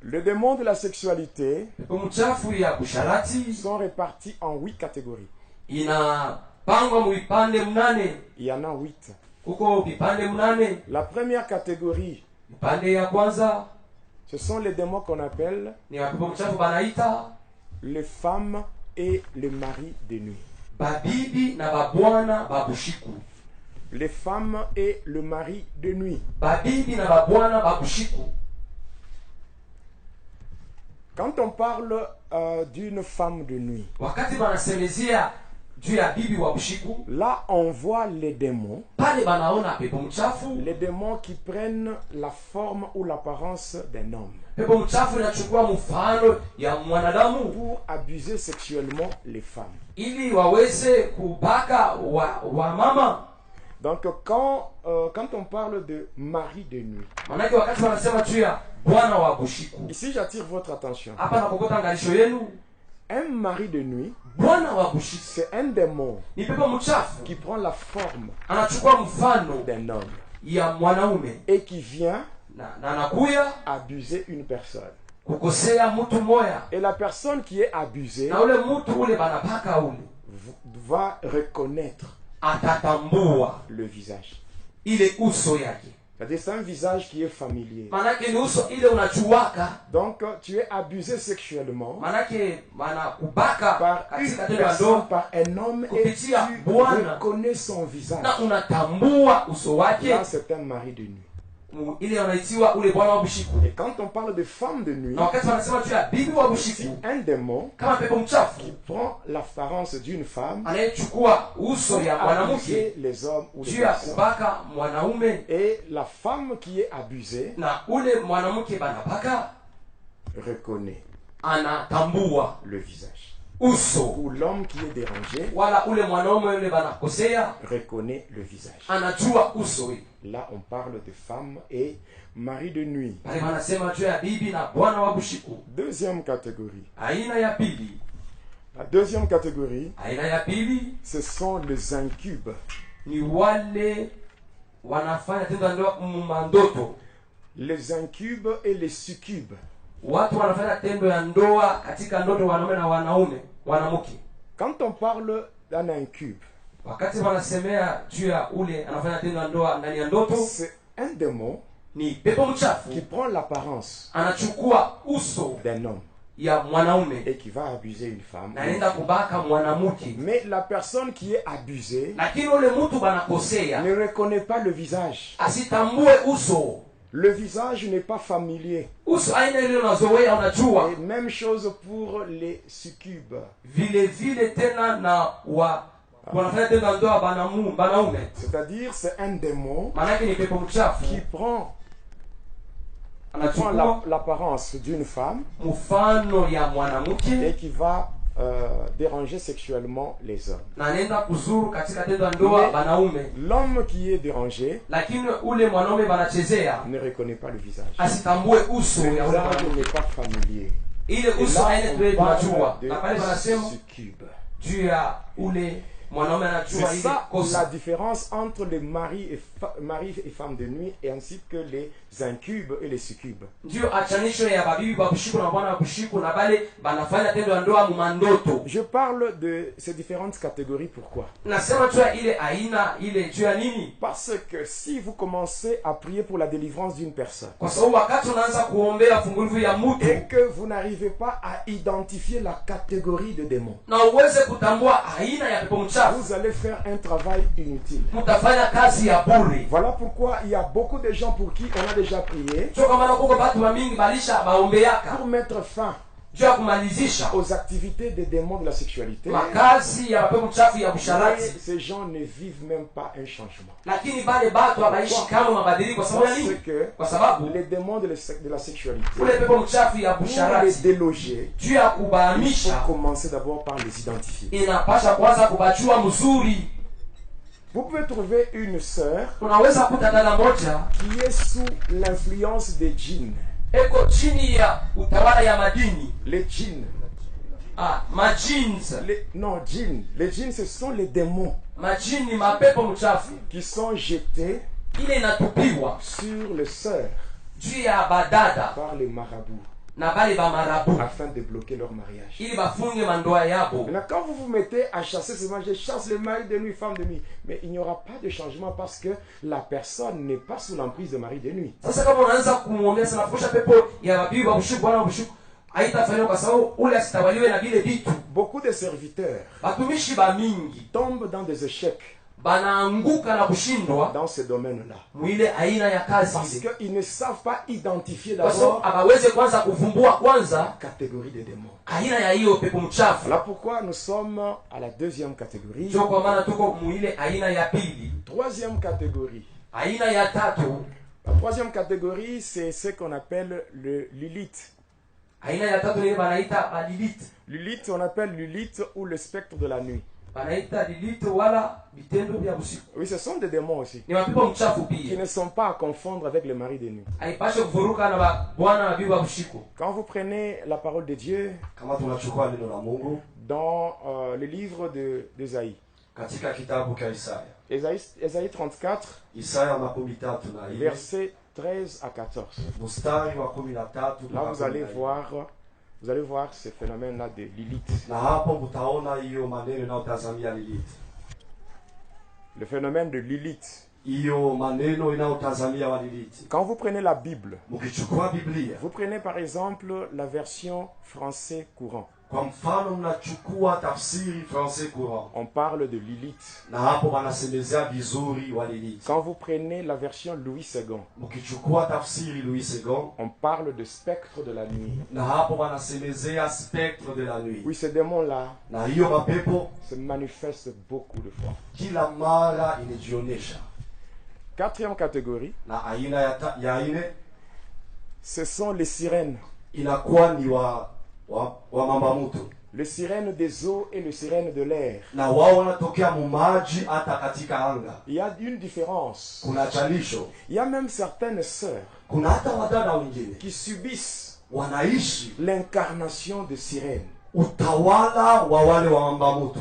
Les démons de la sexualité pepo mchafu ya busharati sont répartis en 8 catégories. inapangwa muipande mnane. Il y en a 8. Kuko vipande mnane. La première catégorie, Vipande ya kwanza ce sont les démons qu'on appelle ni mapepo mchafu banaita les femmes et les maris de nuit. babibi na babwana babushiku. Les femmes et le mari de nuit. Babibi na babwana babushiku. Quand on parle d'une femme de nuit, Wakati banasemezia juu ya bibi wa bushiku, là on voit les démons. pale banaona pepo mchafu. Les démons qui prennent la forme ou l'apparence d'un homme Pepo mchafu inachukua mfano ya mwanadamu pour abuser sexuellement les femmes. ili waweze kubaka wa mama. Donc quand on parle de mari de nuit, Manake wakati wanasema juu ya bwana wa bushiku, ici j'attire votre attention. hapa nakokota ngalisho yenu. Un mari de nuit, Bwana wa bushiku c'est un démon ni pepo mchafu, qui prend la forme anachukua mfano d'un homme ya mwanaume et qui vient na anakuya abuser une personne. kukosea mtu moya, Et la personne qui est abusée na ule mtu ule banapaka ule va reconnaître atatambua le visage. ile uso yake. C'est-à-dire c'est un visage qui est familier. Manake ni uso ile unachuwaka. Donc tu es abusé sexuellement Manake banakubaka par une katika tendo la personne, ndoa par un homme, et kupitia tu Bwana reconnais son visage. na unatambua uso wake. Là c'est un mari de nuit. Ile wanaitiwa ule bwana wa bushiku. Et quand on parle de femme de nuit, Na wakati wanasema juu ya bibi wa c'est bushiku, un démon kama pepo mchafu qui prend l'apparence d'une femme anayechukua uso ya pour mwanamke abuser les hommes ou les juu ya personnes. kubaka mwanaume, Et la femme qui est abusée na ule mwanamke banabaka reconnaît anatambua le visage. uso, Ou l'homme qui est dérangé wala ule mwanaume yule banakosea reconnaît le visage. anajua uso. Là on parle de femme et mari de nuit. Pale wanasema juu ya bibi na bwana wa bushiku. Deuxième catégorie. Aina ya pili, La deuxième catégorie, aina ya pili ce sont les incubes. ni wale wanafanya tendo la ndoa mandoto. Les incubes et les succubes. Watu wanafanya tendo ya ndoa katika ndoto, wanaume na wanamke. Quand on parle d'un incube, Wakati wanasemea juu ya ule anafanya tendo la ndoa ndani ya ndoto, c'est un démon ni pepo mchafu qui prend l'apparence anachukua uso d'un homme ya mwanaume et qui va abuser une femme. na anaenda kubaka mwanamke. Mais la personne qui est abusée Lakini ule mtu banakosea ne reconnaît pas le visage. asitambue uso. Le visage n'est pas familier. Uso aina ile unazoea unajua. Et même chose pour les succubes. Vile vile tena na wanafanya tendo la ndoa banaume. C'est-à-dire c'est un démon Manake ni pepo mchafu qui prend anachukua l'apparence d'une femme mfano ya mwanamke et qui va déranger sexuellement les hommes. na anaenda kuzuru katika tendo la ndoa banaume. L'homme qui est dérangé Lakini ule mwanaume banachezea ne reconnaît pas le visage. asitambue uso Le ya ule visage mwanamke. n'est pas familier. Ile Et uso là, aina on tuwe tunajua. parle Na pale de wanasema succube. juu ya ule mwanaume anajua C'est ile ça la kosa. différence entre les maris et femmes de nuit et ainsi que les incubes et les succubes. Ndio achanisho ya babibi babushiku na bwana babushiku na bale banafanya tendo la ndoa mandoto. Je parle de ces différentes catégories, pourquoi? Nasema tu ile aina ile juu ya nini? Parce que si vous commencez à prier pour la délivrance d'une personne Kwa sababu wakati unaanza kuombea fungulivu ya mtu et que vous n'arrivez pas à identifier la catégorie de démons, na uweze kutambua aina ya pepo mchafu, vous allez faire un travail inutile. mtafanya kazi ya bure. Voilà pourquoi il y a beaucoup de gens pour qui on a déjà prié Sio kama kuko watu mingi balisha baombeaka pour mettre fin juu ya kumalizisha aux activités des démons de la sexualité. makazi ya pepo mchafu ya Mais busharati, ces gens ne vivent même pas un changement. lakini bale batu abaishi kama mabadiliko. Kwa sababu ya Parce nini? que Kwa sababu les démons de la sexualité, ule pepo mchafu ya pour les busharati déloger, juu ya il faut kubahamisha commencer d'abord par les identifier. inapasha kwanza kubachua mzuri. Vous pouvez trouver une sœur Unaweza kuta dada moja qui est sous l'influence des djinns. eko chini ya utawala ya madini. Les djinns. Majins. Non, djinns. Les djinns, ce sont les démons Majini mapepo mchafu qui sont jetés ile inatupiwa sur les sœurs juu ya badada par les marabouts. na bale ba marabu afin de bloquer leur mariage. ili bafunge mandoa yabo. Maintenant, quand vous vous mettez à chasser ce mariage, je chasse les maris de nuit, femmes de nuit. Mais il n'y aura pas de changement parce que la personne n'est pas sous l'emprise de mari de nuit. Sasa kama unaanza kumwombea sana fusha pepo ya babibi ba bushuku bwana bushuku haitafanywa kwa sababu ule asitawaliwe na vile vitu. Beaucoup de serviteurs Batumishi ba mingi tombent dans des échecs banaanguka na kushindwa dans ce domaine-là. mwile aina ya kazi Parce ile. qu'ils ne savent pas identifier Kwa sababu d'abord abaweze kwanza kuvumbua kwanza la catégorie des démons. aina ya hiyo pepo mchafu. Voilà pourquoi nous sommes à la deuxième catégorie. Ndio kwa maana tuko mwile aina ya pili. Troisième catégorie. Aina ya tatu, La troisième catégorie, c'est ce qu'on appelle le Lilith. aina ya tatu ile banaita balilite. Lilith, on appelle Lilith ou le spectre de la nuit. Banaita lilite wala vitendo vya usiku. Oui, ce sont des démons aussi, Ni mapepo mchafu qui pia. ne sont pas à confondre avec les maris de nuit. Haipashe kuvuruka na bwana na bibi wa usiku. Quand vous prenez la parole de Dieu Kama tunachukua neno la Mungu dans le livre d'Ésaïe, katika kitabu cha Isaya, Ésaïe 34, Isaya 34 versets 13 à 14. mstari wa 13 Là, vous allez voir ce phénomène-là de Lilith. na hapo mtaona hiyo maneno inayotazamia Lilith, Le phénomène de Lilith. hiyo maneno inayotazamia wa Lilith. Quand vous prenez la Bible, Mkichukua Biblia, vous prenez par exemple la version français courant. kwa mfano mnachukua tafsiri français courant, On parle de Lilith. na hapo wanasemezea vizuri wa Lilith. Quand vous prenez la version Louis II, Mkichukua tafsiri Louis II, on parle de spectre de la nuit. na hapo wanasemezea spectre de la nuit. Oui, ces démons-là Na hiyo mapepo se manifestent beaucoup de fois. kila mara inajionesha. Quatrième catégorie, Na aina ya ine ce sont les sirènes. inakuwa ni wa mamba mutu, Les sirènes des eaux et les sirènes de l'air. na wao wanatokea mumaji hata katika anga. Il y a une différence. Kuna chalisho, Il y a même certaines sœurs kuna hata wadada wengine qui subissent wanaishi l'incarnation de sirènes. utawala wa wale wa mamba mutu.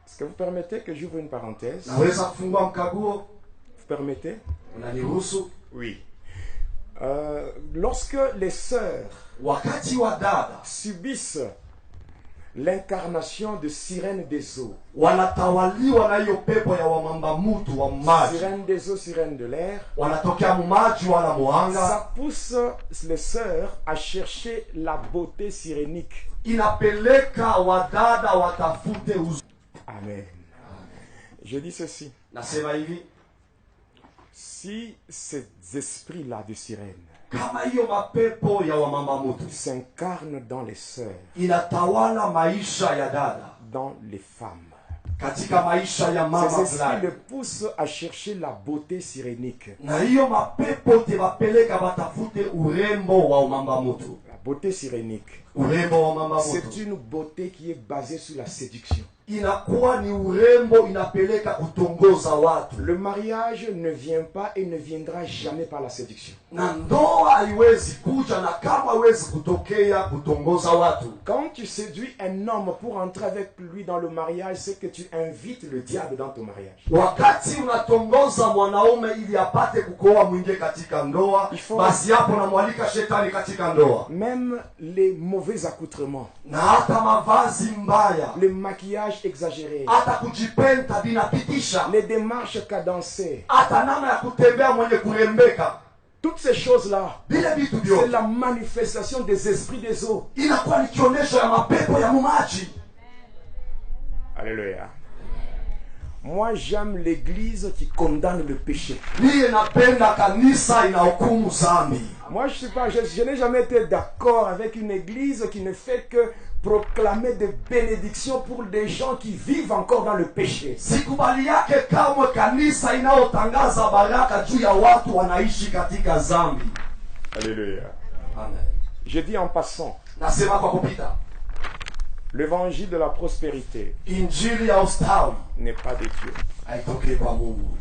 Est-ce que vous permettez que j'ouvre une parenthèse? Naweza kufungua mkaguo? Vous permettez? Unaniruhusu? Oui. Lorsque les sœurs Wakati wa dada subissent l'incarnation de sirènes des eaux, wanatawaliwa na hiyo pepo ya wamamba mutu wa maji, sirènes des eaux, sirènes de l'air, wanatokea mumaji wala muhanga, ça pousse les sœurs à chercher la beauté sirénique. inapeleka wadada watafute Amen. Je dis ceci. Nasema hivi, Si ces esprits-là de sirènes kama hiyo mapepo ya wamamba mutu s'incarnent dans les sœurs, inatawala maisha ya dada, dans les femmes, katika maisha ya ces mama esprits fulani, le poussent à chercher la beauté sirénique. na hiyo mapepo tebapeleka batafute urembo wa umamba mutu. La beauté sirénique, Urembo wa mama c'est mutu une beauté qui est basée sur la séduction. inakuwa ni urembo inapeleka kutongoza watu, Le mariage ne vient pas et ne viendra jamais par la séduction. na ndoa haiwezi kuja na kama haiwezi kutokea kutongoza watu. Quand tu séduis un homme pour entrer avec lui dans le mariage, c'est que tu invites le diable dans ton mariage. Wakati unatongoza mwanaume ili apate kukoa mwingie katika ndoa, basi hapo unamwalika shetani katika ndoa. Même les mauvais accoutrements, Na hata mavazi mbaya, le maquillage exagéré, hata kujipenda binapitisha, les démarches cadencées, hata namna ya kutembea mwenye kurembeka, toutes ces choses-là, vile vitu c'est vyote la manifestation des esprits des eaux. inakuwa ni kionyesho ya mapepo ya mumaji. Alléluia. Moi, j'aime l'église qui condamne le péché. Niye napenda kanisa inahukumu zambi. Moi, je n'ai jamais été d'accord avec une église qui ne fait que proclamer des bénédictions pour des gens qui vivent encore dans le péché. Sikubali yake kamwe kanisa inayotangaza baraka juu ya watu wanaishi katika zambi. Alléluia. Amen. Je dis en passant, Nasema kwa kupita, l'évangile de la prospérité injili ya ustawi n'est pas de Dieu. haitokei kwa Mungu.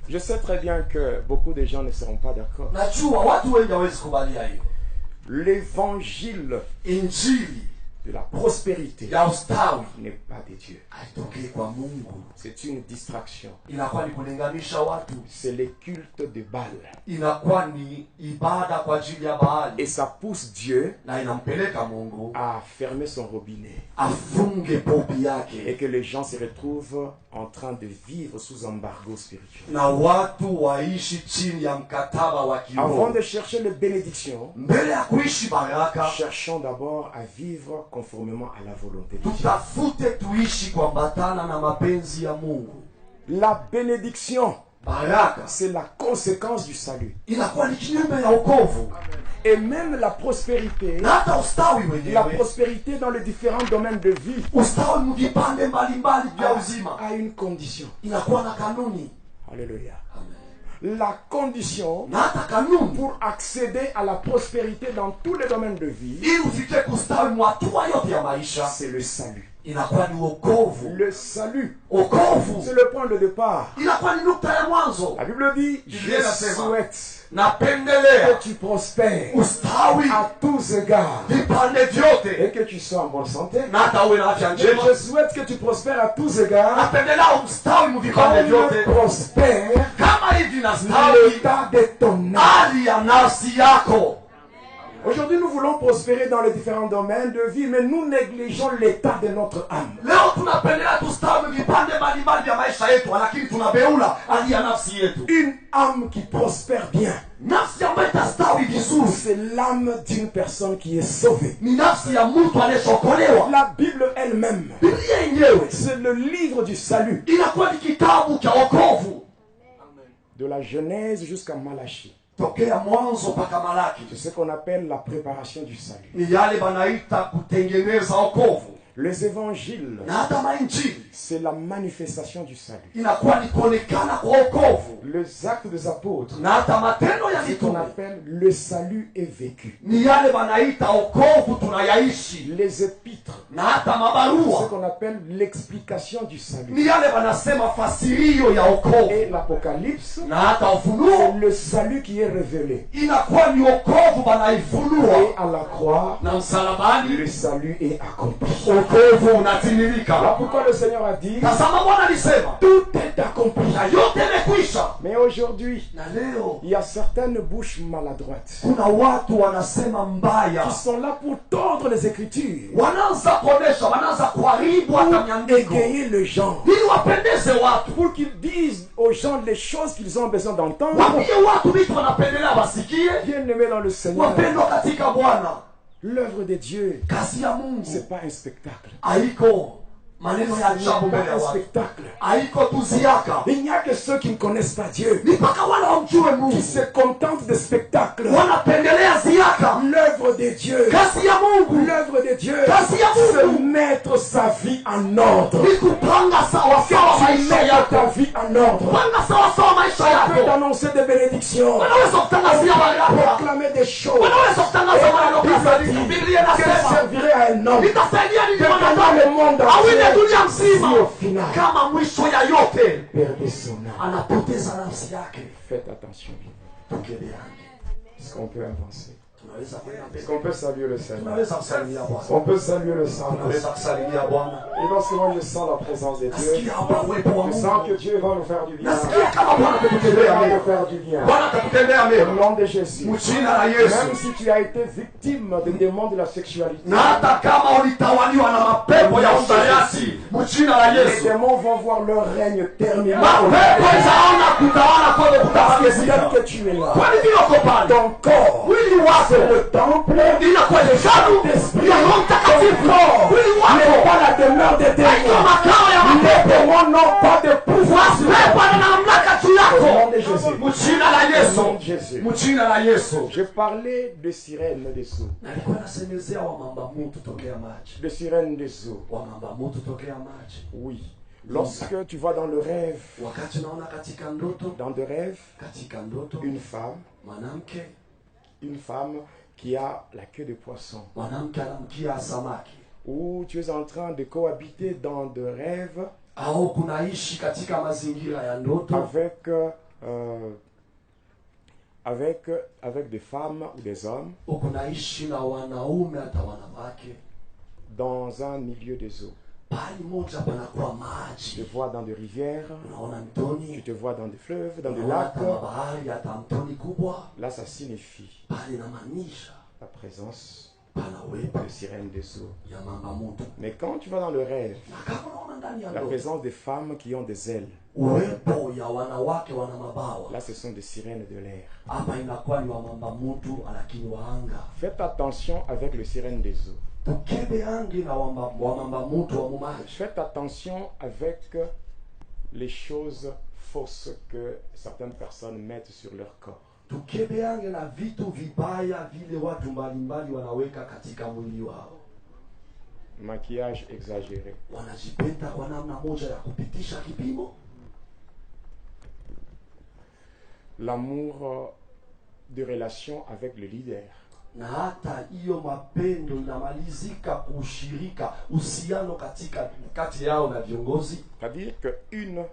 Je sais très bien que beaucoup de gens ne seront pas d'accord. Najua watu wengi hawezi kubalia hiyo. L'évangile Injili de la prospérité ya ustawi n'est pas de Dieu. haitokei kwa Mungu, C'est une distraction. inakuwa ni kulinganisha watu, C'est le culte de Baal. inakuwa ni ibada kwa ajili ya Baali, Et ça pousse Dieu na inampeleka Mungu à fermer son robinet. afunge popi Et yake, que les gens se retrouvent en train de vivre sous embargo spirituel. na watu waishi chini ya mkataba wa Avant kiroho. de chercher les bénédictions, Mbele ya kuishi baraka, cherchons d'abord à vivre conformément à la volonté de Dieu. tutafute tuishi kuambatana na mapenzi ya Mungu. La bénédiction, Baraka c'est la conséquence du salut. inakuwa ni kinyume ya wokovu, Et même la prospérité, na hata ustawi la wenyewe, prospérité dans les différents domaines de vie ustawi mvipande mbalimbali vya uzima, a une condition. inakuwa na kanuni. Alléluia. Amen. La condition Na hata kanuni pour accéder à la prospérité dans tous les domaines de vie, ili ufike kustawi mwatua yote ya maisha, c'est le salut. inakuwa ni wokovu. Le salut, Wokovu c'est le point de départ. inakuwa ni nukta ya mwanzo. La Bible dit, Biblia je inasema, souhaite napendelea que tu prospères ustawi à tous égards vipande vyote, et que tu sois en bonne santé. na hata uwe na afya njema. Je souhaite que tu prospères à tous égards Napendelea ustawi mvipande vyote, comme prospère kama hivi na stawi l'état de ton âme. hali ya nafsi yako. Aujourd'hui, nous voulons prospérer dans les différents domaines de vie, mais nous négligeons l'état de notre âme. Leo tunapendelea tustawi vipande mbalimbali vya maisha yetu, lakini tunabeula hali ya nafsi yetu. Une âme qui prospère bien, Nafsi ambayo itastawi vizuri c'est l'âme d'une personne qui est sauvée. ni nafsi ya mtu aliyeokolewa. La Bible elle-même, Biblia yenyewe c'est le livre du salut, inakuwa ni kitabu cha wokovu, de la Genèse jusqu'à Malachie. tokea mwanzo mpaka Malaki. C'est ce qu'on appelle la préparation du salut. Ni yale banaita kutengeneza wokovu, Les évangiles, na hata mainjili c'est la manifestation du salut. inakuwa ni kuonekana kwa wokovu, Les actes des apôtres, na hata matendo ya c'est ce qu'on mitume appelle le salut est vécu. ni yale banaita wokovu tunayaishi, Les épîtres, na hata c'est ce mabarua qu'on appelle l'explication du ni salut. yale banasema fasirio ya wokovu, Et l'Apocalypse, na hata c'est ufunuo le salut qui est révélé. inakuwa ni wokovu Et banaifunua, à la croix, na msalabani le salut est accompli. wokovu Voilà unatimilika. pourquoi le Seigneur a dit, Tazama, Bwana alisema tout est accompli. na yote imekwisha. Mais aujourd'hui, Na leo il y a certaines bouches maladroites kuna watu wanasema mbaya, qui sont là pour tordre les Écritures, wanaanza kuonesha, wanaanza kuharibu hata pour miandiko égayer le genre, ili wapendeze watu, pour qu'ils disent aux gens les choses qu'ils ont besoin d'entendre. wapige watu vitu wanapendelea wasikie. Bien-aimés dans le Seigneur, Wapendwa katika Bwana, l'œuvre de Dieu, kazi ya Mungu c'est pas un spectacle. haiko maneno ya Ce ajabu n'est mbele pas ya un watu, spectacle. haiko tuziaka. Il n'y a que ceux qui ne connaissent pas Dieu, Ni mpaka wale wamjue qui Mungu se contentent de spectacles. wanapendelea ziaka. L'œuvre de Dieu, Kazi ya Mungu l'œuvre de Dieu, Kazi ya c'est Mungu mettre sa vie en ordre. ni kupanga sawasawa Tu maisha mets yako, ta vie en ordre. panga sawasawa maisha Tu peux yako. annoncer des bénédictions, Wanaweza kutangazia baraka, proclamer des choses. wanaweza kutangaza maneno kadhalika. Biblia Qu'elle inasema servirait à un homme itasaidia nini de gagner le mwanadamu monde awinde entier dunia si mzima au final kama mwisho ya yote perdait son âme. anapoteza nafsi yake. Faites attention. Tukebeane, Est-ce qu'on peut avancer? tunaweza kwenda Est-ce mbele, qu'on peut saluer le Seigneur? tunaweza kusalimia Bwana, On peut saluer le Saint. tunaweza kusalimia Bwana. Et lorsque moi je sens la présence de Dieu, Nasikia hapa uwepo wa je Mungu, sens que Dieu va nous faire du bien. nasikia kama Bwana Dieu atakutendea va mema, nous faire du bien. Bwana atakutendea Au mema nom de Jésus. mjina la Yesu. Même si tu as été victime des démons de la sexualité, Na hata kama ulitawaliwa na mapepo ya usharati, mjina la les Yesu, démons vont voir leur règne terminé. mapepo itaona kutawala kwako Parce que kutamalizika. tel que tu es là, Kwani vile uko pale, ton corps, mwili c'est wako le temple, inakuwa hekalu ya Roho Mtakatifu. Mwili n'est wako pas la demeure des haiko démons. makao ya Les mapepo. démons n'ont pas de pouvoir sur Mapepo toi. yana mamlaka juu Au nom yako, de Jésus. mjina la Au nom Yesu, de Jésus. mjina la Yesu. Je parlais de sirènes des eaux. Nalikuwa nasemezea wamamba mutu tokea maji, De sirènes des eaux. wamamba mutu tokea maji. Oui. Lorsque tu vois dans le rêve, Wakati unaona katika ndoto, dans de rêve, katika ndoto une femme qui a la queue de poisson, mwanamke anamkia samaki, où tu es en train de cohabiter dans de rêves au kunaishi katika mazingira ya ndoto avec des femmes ou des hommes, ukunaishi na wanaume hata wanawake, dans un milieu des eaux. pahali moja panakuwa Tu te maji, vois dans des rivières, unaona tu mtoni, te vois dans des fleuves, dans des unaona lacs. hata mabahari, hata mtoni kubwa. Là, ça signifie Pale inamaanisha la présence pana uwepo de sirènes des eaux. ya mamba mutu. Mais quand tu vas dans le rêve, Na kama unaona ndani ya la ndoto présence des femmes qui ont des ailes, uwepo ya wanawake wana mabawa, là, ce sont des sirènes de l'air. hapa inakuwa ni wa mamba mutu, lakini wa anga. Faites attention avec le sirène des eaux. Tukebe angi na wa mamba mutu wa mumaji. Faites attention avec les choses fausses que certaines personnes mettent sur leur corps. Tukebe angi na vitu vibaya vile watu mbalimbali wanaweka katika mwili wao. Maquillage exagéré, Wanajipenda kwa namna moja ya kupitisha kipimo. l'amour de relation avec le leader. Na hata hiyo mapendo inamalizika kushirika uhusiano kati yao na viongozi. C'est-à-dire qu'une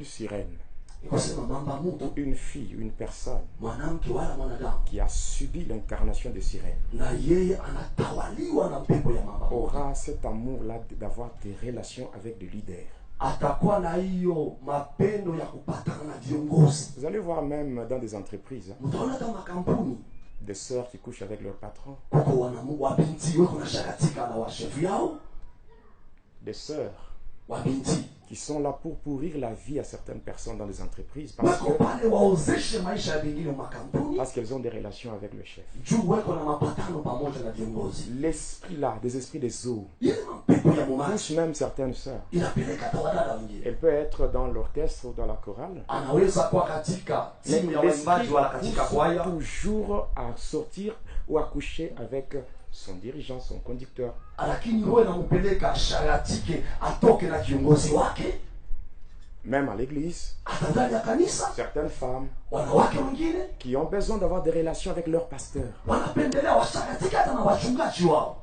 sirène, Ikusema mamba ou mtu, une fille, une personne mwanamke wala mwanadamu, qui a subi l'incarnation de sirène na yeye anatawaliwa na pepo ya mamba mtu, aura cet amour-là d'avoir des relations avec des leaders. atakuwa na hiyo mapendo ya kupatana na viongozi. Vous allez voir même dans des entreprises, Mtaona kama kampuni des sœurs qui couchent avec leur patron, kuko wabinti weko na shakatika na washefu yao, des sœurs wabinti qui sont là pour pourrir la vie à certaines personnes dans les entreprises weko pale waozeshe maisha ya vingine makampuni parce qu'elles ont des relations avec le chef. juu weko na mapatano pamoja na viongozi. L'esprit là, des esprits des eaux, Ile mapepo ya mumaji touche même certaines sœurs. inapeleka hata wadada wengine. Elle peut être dans l'orchestre ou dans la chorale. Anaweza kuwa katika Mais timu ya l'esprit waimbaji wala katika pousse kwaya, toujours à sortir ou à coucher avec son dirigeant, son conducteur. lakini wewe nampeleka sharatike atoke na kiongozi wake. Même à l'église, Hata ndani ya kanisa certaines femmes wanawake wengine qui ont besoin d'avoir des relations avec leur pasteur. wanapendelea washakatika hata na wachungaji wao.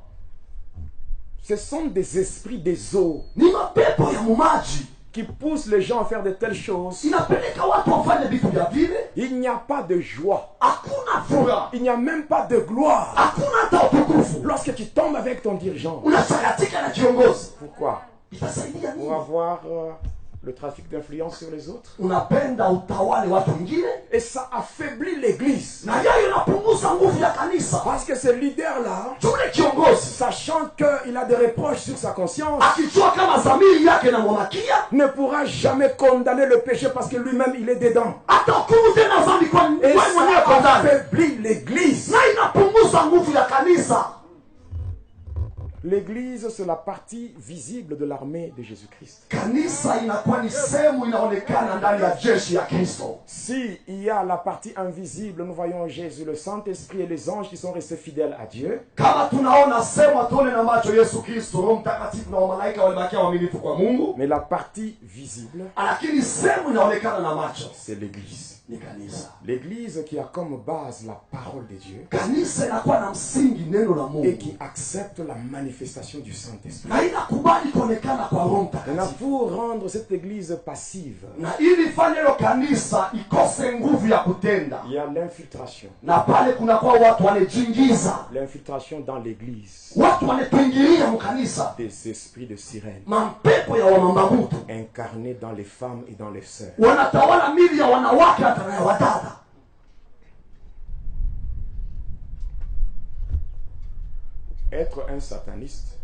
Ce sont des esprits des eaux Ni mapepo ya mumaji qui poussent les gens à faire de telles choses. inapeleka watu wafanye vitu vya vile. Il n'y a pas de joie. Hakuna furaha, Il n'y a même pas de gloire. hakuna hata utukufu. Lorsque tu tombes avec ton dirigeant. Unashakatika na kiongozi, Pourquoi? itasaidia Pour nini? avoir le trafic d'influence sur les autres. Unapenda utawale watu wengine, Et ça affaiblit l'église. na yeye inapunguza nguvu ya kanisa. Parce que ce leader-là, Yule kiongozi sachant qu'il a des reproches sur sa conscience, akijua kama dhamiri yake inamwamakia, ne pourra jamais condamner le péché parce que lui-même il est dedans. atahukumu tena dhambi kwa Et wewe mwenyewe kwa ça ndani, affaiblit l'église. na inapunguza nguvu ya kanisa. L'église, c'est la partie visible de l'armée de Jésus-Christ. Kanisa inakuwa ni sehemu inaonekana ndani ya jeshi ya Kristo. Si il y a la partie invisible, nous voyons Jésus, le Saint-Esprit et les anges qui sont restés fidèles à Dieu. Kama tunaona sehemu tuone na macho Yesu Kristo, Roho Mtakatifu na malaika walibakia waaminifu kwa Mungu, Mais la partie visible, lakini sehemu inaonekana na macho c'est l'église. ni kanisa. L'église qui a comme base la parole de Dieu Kanisa inakuwa na msingi neno la et Mungu, qui accepte la manifestation du Saint-Esprit. na inakubali kuonekana kwa Roho Maintenant, Mtakatifu, pour rendre cette église passive, na ili ifanye hilo kanisa ikose nguvu ya kutenda, il y a l'infiltration. na pale kunakuwa watu wanajingiza, L'infiltration dans l'église watu wanatuingilia mkanisa, des esprits de sirène mampepo ya wamambamutu incarnés dans les femmes et dans les sœurs. wanatawala mili ya wanawake hata na ya wadada. Être un sataniste,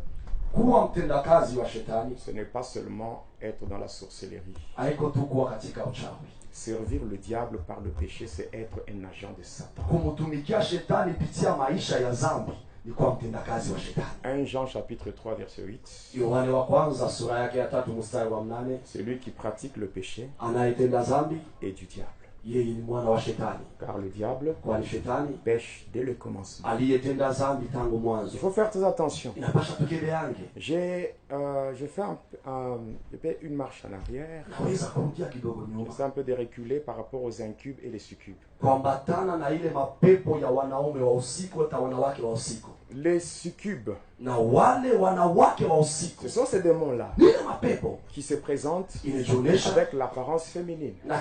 Kuwa mtendakazi wa shetani ce n'est pas seulement être dans la sorcellerie. haiko tu kuwa katika uchawi. Servir le diable par le péché, c'est être un agent de Satan. Kumtumikia shetani pitia maisha ya dhambi ni kuwa mtendakazi wa shetani. 1 Jean chapitre 3 verset 8. Yohane wa kwanza sura yake ya 3 mstari wa 8, Celui qui pratique le péché anayetenda dhambi est du diable. yeye ni mwana wa shetani, Car le diable kwani shetani pêche dès le commencement. aliyetenda dhambi tangu Il mwanzo. faut faire très attention. Inapasha tukebeange. Je fais une marche en arrière. Naweza kurudia kidogo nyuma J'essaie un peu de reculer par rapport aux incubes et les succubes. kuambatana na ile mapepo ya wanaume wa usiku hata wanawake wa usiku. Les succubes, na wale wanawake wa usiku ce sont ces démons-là ni ile mapepo qui se présentent inajionyesha avec l'apparence féminine na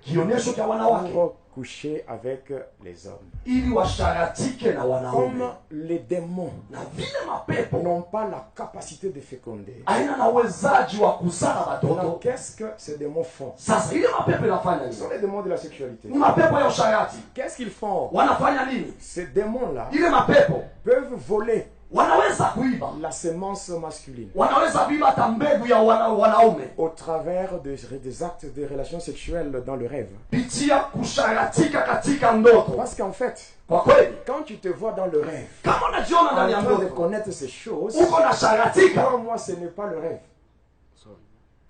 kionyesho cha wanawake pour coucher avec les hommes. ili washaratike na wanaume. Comme les démons Na vile mapepo n'ont pas la capacité de féconder, haina na uwezaji wa kuzaa alors watoto. qu'est-ce que ces démons font? Sasa ile mapepo inafanya Ce nini? sont les démons de la sexualité. Ni mapepo ya usharati. Qu'est-ce qu'ils font? Wanafanya nini? Ces démons-là Ile mapepo peuvent voler wanaweza kuiba, la sémence masculine wanaweza kuiba hata mbegu ya wanaume au travers des actes de relations sexuelles dans le rêve. pitia kusharatika katika ndoto. Parce qu'en fait, Kwa kweli quand tu te vois dans le rêve, kama unajiona en ndani ya train de ndoto connaître ces choses, uko na sharatika, pour moi, ce n'est pas le rêve.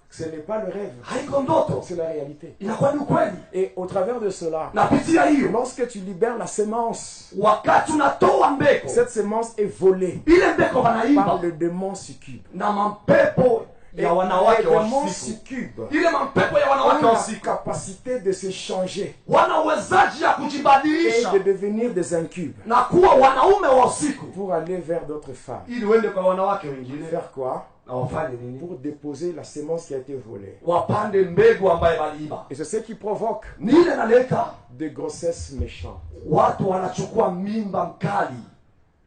Ce n'est pas le rêve, haiko ndoto, c'est la réalité. inakuwa ni ukweli. Et au travers de cela, Na pitia hiyo lorsque tu libères la sémence, wakati unatoa mbeko, cette sémence est volée ile mbeko par wanaiba le démon succube. na mapepo Et ya wanawake les wa démons usiku. succubes Ile mapepo ya wanawake ont wa la usiku capacité de se changer wana uwezaji ya et kujibadilisha de devenir des incubes na kuwa wanaume wa usiku pour aller vers d'autres femmes. ili uende kwa wanawake wengine Faire quoi? na wafanye nini? Pour déposer la sémence qui a été volée. Wapande mbegu ambaye waliiba. Et c'est ce qui provoque Ni ile naleta des grossesses méchantes. watu wanachukua mimba mkali.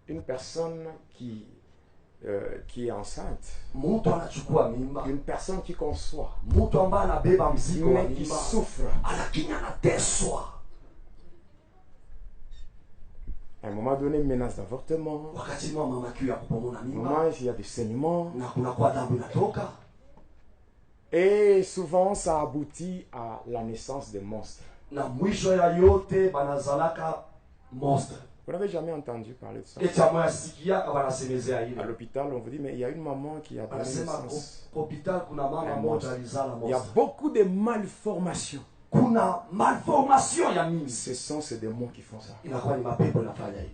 Une personne qui est enceinte, Mtu anachukua mimba, une personne qui conçoit, mtu ambaye anabeba mzigo wa mais qui mimba, souffre. lakini anateswa. À un moment donné, menace d'avortement. Wakati mwa mama kiu ya kupomona À un mimba moment, il y a des saignements. na kunakuwa damu inatoka, Et souvent, ça aboutit à la naissance de monstres. na mwisho ya yote banazalaka monstre. Vous n'avez jamais entendu parler de ça? Eti amoya sikia wanasemezea À ile. l'hôpital, on vous dit, mais il y a une maman qui a donné Anasema naissance. hospital kuna mama moja alizala Il y a monstre. beaucoup de malformations. Kuna malformation ya mimi. Ce sont ces démons qui font ça. Inakuwa ni mapepo inafanya ile.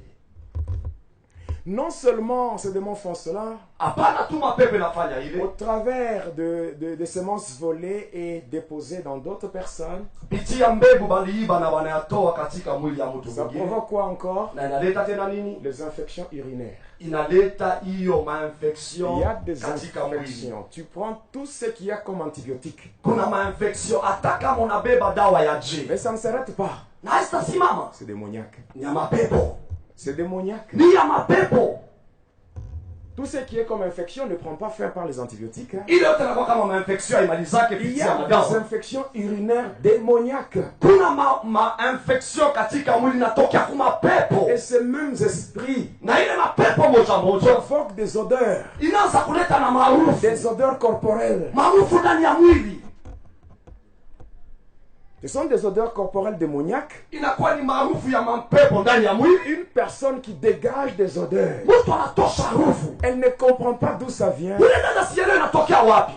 Non seulement ces démons font cela, Hapana tu mapepo inafanya au ile. travers de semences volées et déposées dans d'autres personnes, Pitia mbegu baliiba na wanayatoa katika mwili ya mtu ça mwingine. provoque quoi encore? Na inaleta tena nini? Les infections urinaires. Inaleta hiyo Il mainfection y a des katika mwili. infections. Tu prends tout ce qu'il y a comme antibiotiques. Kuna mainfection hata kama unabeba dawa ya J. Mais ça ne s'arrête pas. Na haitasimama. C'est démoniaque. Ni ya mapepo. C'est démoniaque. Ni ya mapepo. Tout ce qui est comme infection ne prend pas fin par les antibiotiques. Hein. Ile yote inakuwa kama mainfection haimalizake Il y kupitia a des madawa. infections urinaires démoniaques. Kuna infection katika mwili inatokea kwa mapepo. Et ces mêmes esprits Na ile mapepo moja moja provoquent des odeurs. inaanza kuleta na maarufu. Des odeurs corporelles. Maarufu ndani ya mwili. Ce sont des odeurs corporelles démoniaques. Inakuwa ni maarufu ya mapepo ndani ya mwili. Une personne qui dégage des odeurs, Mtu anatosha harufu. elle ne comprend pas d'où ça vient. Yule dada sielewi inatokea wapi.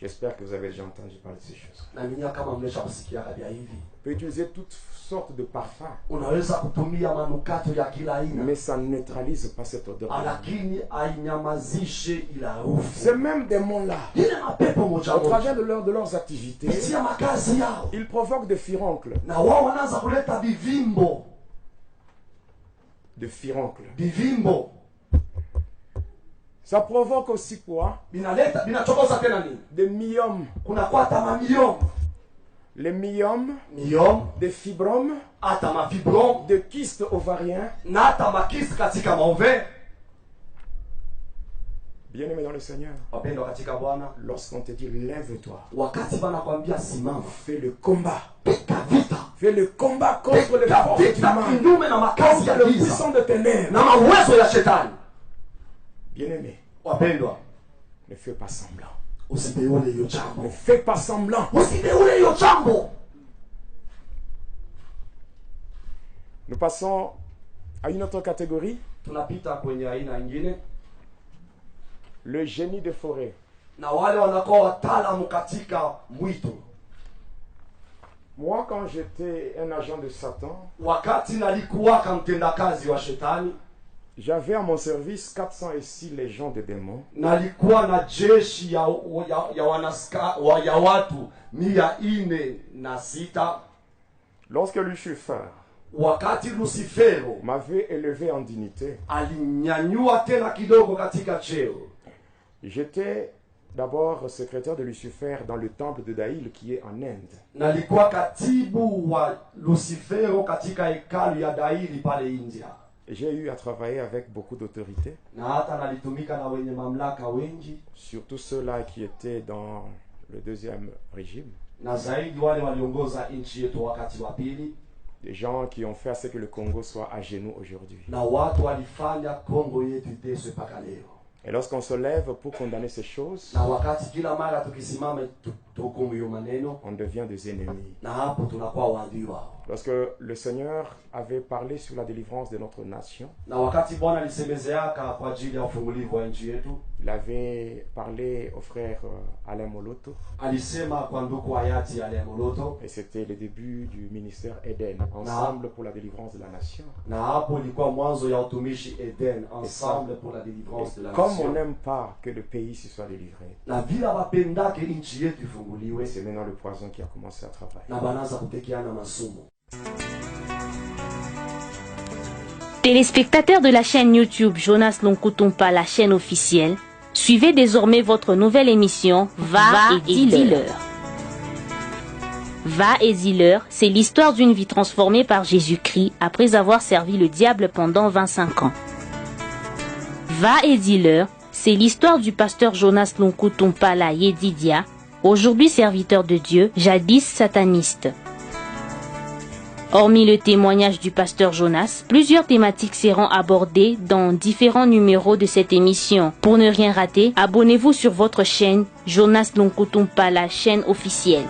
J'espère que vous avez déjà entendu parler de ces choses. Na mimi kama mmeshakusikia kabisa hivi. On peut utiliser toutes sortes de parfums, Unaweza kutumia manukato ya kila aina. mais ça ne neutralise pas cette odeur. Lakini ainyamazishe ila harufu. Ces mêmes démons-là, Ile mapepo moja au moja. travers de leurs activités, Pitia makazi yao. ils provoquent des furoncles. Na wao wanaanza kuleta bivimbo. De furoncles. Bivimbo. Ça provoque aussi quoi? Binachokoza tena nini? Des myomes. Kuna kwa hata mamiomu. Les myomes, Miomu, des fibromes, hata mafibrom, des kystes ovariens. na hata makisi katika maovaire. Bien-aimé dans le Seigneur, Wapendwa katika Bwana, lorsqu'on te dit lève-toi, wakati banakwambia simama, fais le combat. pika vita. Fais le combat contre les Pika forces du vita mal, kinyume na makazi contre ya le giza puissant de ténèbres. na mawezo ya shetani. Bien-aimé, Wapendwa, ne fais pas semblant. usibeule hiyo Ne jambo. fais pas semblant. Usibeule hiyo jambo. Nous passons à une autre catégorie, Tunapita kwenye aina nyingine, le génie de forêt. na wale wanakuwa wataalamu katika mwito. Moi, quand j'étais un agent de Satan, Wakati nalikuwaka mtendakazi wa shetani, j'avais à mon service 406 légions de démons. nalikuwa na jeshi ya watu 406. Lorsque Lucifer wakati Lucifero m'avait élevé en dignité, alinyanyua tena kidogo katika cheo. j'étais d'abord secrétaire de Lucifer dans le temple de Daïl qui est en Inde. Nalikuwa katibu wa Lucifero katika hekalu ya Daili pale India. J'ai eu à travailler avec beaucoup d'autorités, Na hata nalitumika na wenye mamlaka wengi, surtout ceux-là qui étaient dans le deuxième régime, na zaidi wale waliongoza nchi yetu wakati wa pili, des gens qui ont fait à ce que le Congo soit à genoux aujourd'hui. na watu walifanya Kongo yetu iteswe mpaka leo. Et lorsqu'on se lève pour condamner ces choses, Na wakati kila mara tukisimama tuhukumu hiyo maneno, on devient des ennemis. na hapo tunakuwa waadui wao. Lorsque le Seigneur avait parlé sur la délivrance de notre nation, Na wakati Bwana alisemezeaka kwa ajili ya ufungulivu wa nchi yetu, il avait parlé au frère Alain Moloto, alisema kwa ndugu hayati Alain Moloto, et c'était le début du ministère Eden, ensemble pour la délivrance de la nation. na hapo ilikuwa mwanzo ya utumishi Eden, ensemble pour la délivrance de la Comme nation. on n'aime pas que le pays se soit délivré, Na vila wapendake nchi yetu ifunguliwe, c'est maintenant le poison qui a commencé à travailler. na banaanza kutekeana masumu. Téléspectateurs de la chaîne YouTube Jonas Lonkutumpa, la chaîne officielle, suivez désormais votre nouvelle émission Va et dis-leur. Va et dis-leur, c'est l'histoire d'une vie transformée par Jésus-Christ après avoir servi le diable pendant 25 ans. Va et dis-leur, c'est l'histoire du pasteur Jonas Lonkutumpa la Yedidia, aujourd'hui serviteur de Dieu, jadis sataniste. Hormis le témoignage du pasteur Jonas, plusieurs thématiques seront abordées dans différents numéros de cette émission. Pour ne rien rater, abonnez-vous sur votre chaîne Jonas Lonkutumpa, la chaîne officielle.